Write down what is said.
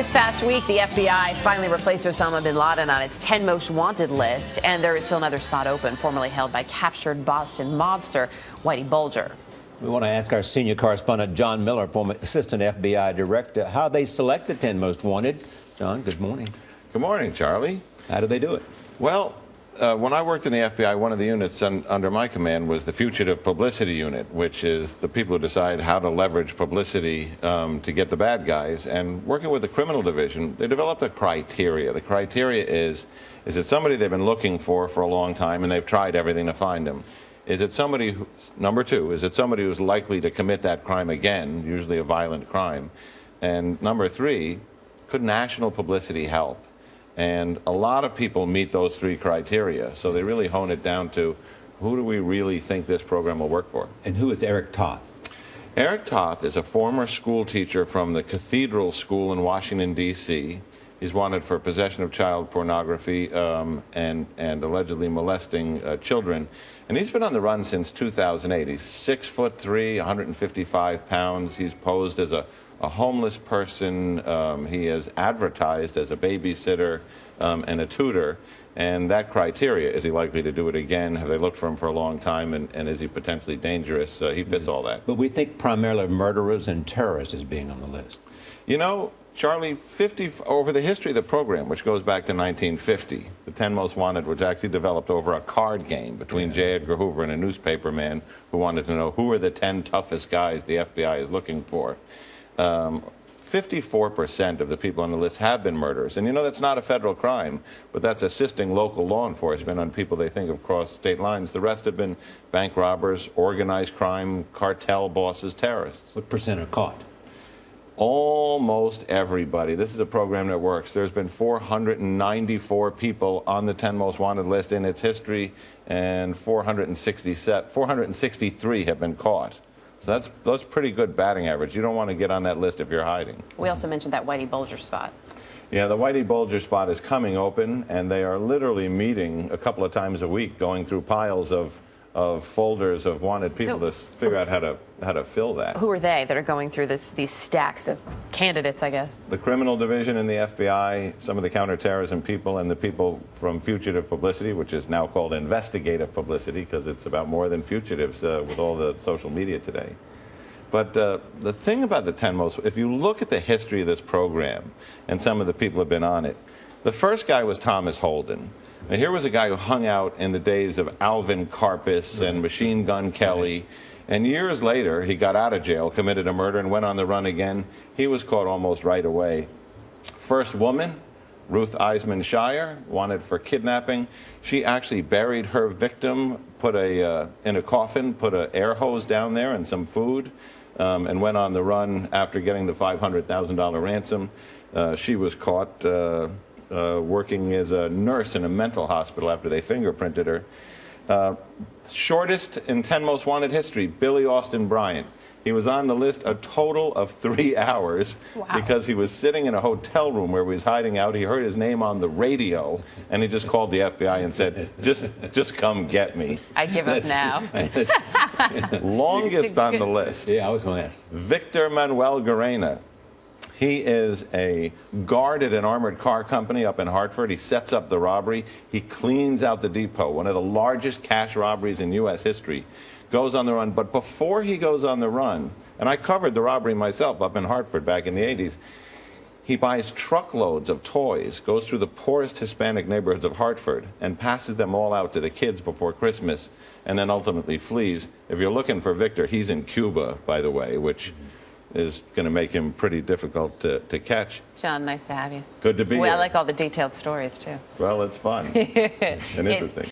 This past week, the FBI finally replaced Osama Bin Laden on its 10 most wanted list, and there is still another spot open, formerly held by captured Boston mobster Whitey Bulger. We want to ask our senior correspondent, John Miller, former assistant FBI director, how they select the 10 most wanted. John, good morning. Good morning, Charlie. How do they do it? Well, when I worked in the FBI, one of the units under my command was the fugitive publicity unit, which is the people who decide how to leverage publicity to get the bad guys. And working with the criminal division, they developed a criteria. The criteria is it somebody they've been looking for a long time and they've tried everything to find them? Is it somebody who, number two, is it somebody who's likely to commit that crime again, usually a violent crime? And number three, could national publicity help? And a lot of people meet those three criteria, so they really hone it down to who do we really think this program will work for. And who is Eric Toth? Eric Toth is a former school teacher from the Cathedral School in Washington, D.C. He's wanted for possession of child pornography and allegedly molesting children. And he's been on the run since 2008. He's 6'3", 155 pounds. He's posed as a homeless person. He is advertised as a babysitter and a tutor. And that criteria, is he likely to do it again? Have they looked for him for a long time? And is he potentially dangerous? He fits all that. But we think primarily of murderers and terrorists as being on the list. You know, Charlie, over the history of the program, which goes back to 1950, the 10 Most Wanted was actually developed over a card game between J. Edgar Hoover and a newspaper man who wanted to know who are the 10 toughest guys the FBI is looking for. 54% of the people on the list have been murderers. And you know, that's not a federal crime, but that's assisting local law enforcement on people they think have crossed state lines. The rest have been bank robbers, organized crime, cartel bosses, terrorists. What percent are caught? Almost everybody. This is a program that works. There's been 494 people on the 10 Most Wanted list in its history, and 463 have been caught. So that's pretty good batting average. You don't want to get on that list if you're hiding. We also mentioned that Whitey Bulger spot. Yeah, the Whitey Bulger spot is coming open, and they are literally meeting a couple of times a week, going through piles of folders of wanted people to figure out how to fill that. Who are they that are going through these stacks of candidates, I guess? The criminal division in the FBI, some of the counterterrorism people, and the people from fugitive publicity, which is now called investigative publicity because it's about more than fugitives with all the social media today. But the thing about the 10 Most, if you look at the history of this program and some of the people who have been on it, the first guy was Thomas Holden. Now, here was a guy who hung out in the days of Alvin Karpis and Machine Gun Kelly. And years later, he got out of jail, committed a murder, and went on the run again. He was caught almost right away. First woman, Ruth Iseman Shire, wanted for kidnapping. She actually buried her victim, put in a coffin, put an air hose down there and some food, and went on the run after getting the $500,000 ransom. She was caught working as a nurse in a mental hospital after they fingerprinted her. Shortest in 10 Most Wanted history, Billy Austin Bryant. He was on the list a total of 3 hours. Wow. Because he was sitting in a hotel room where he was hiding out. He heard his name on the radio, and he just called the FBI and said, just come get me. I give up now. Longest on the list. Yeah, I was going to ask. Victor Manuel Garena. He is a guard at an armored car company up in Hartford. He sets up the robbery. He cleans out the depot, one of the largest cash robberies in U.S. history. Goes on the run. But before he goes on the run, and I covered the robbery myself up in Hartford back in the 80s, he buys truckloads of toys, goes through the poorest Hispanic neighborhoods of Hartford, and passes them all out to the kids before Christmas, and then ultimately flees. If you're looking for Victor, he's in Cuba, by the way, which is going to make him pretty difficult to catch. John, nice to have you. Good to be here. I like all the detailed stories, too. Well, it's fun and interesting.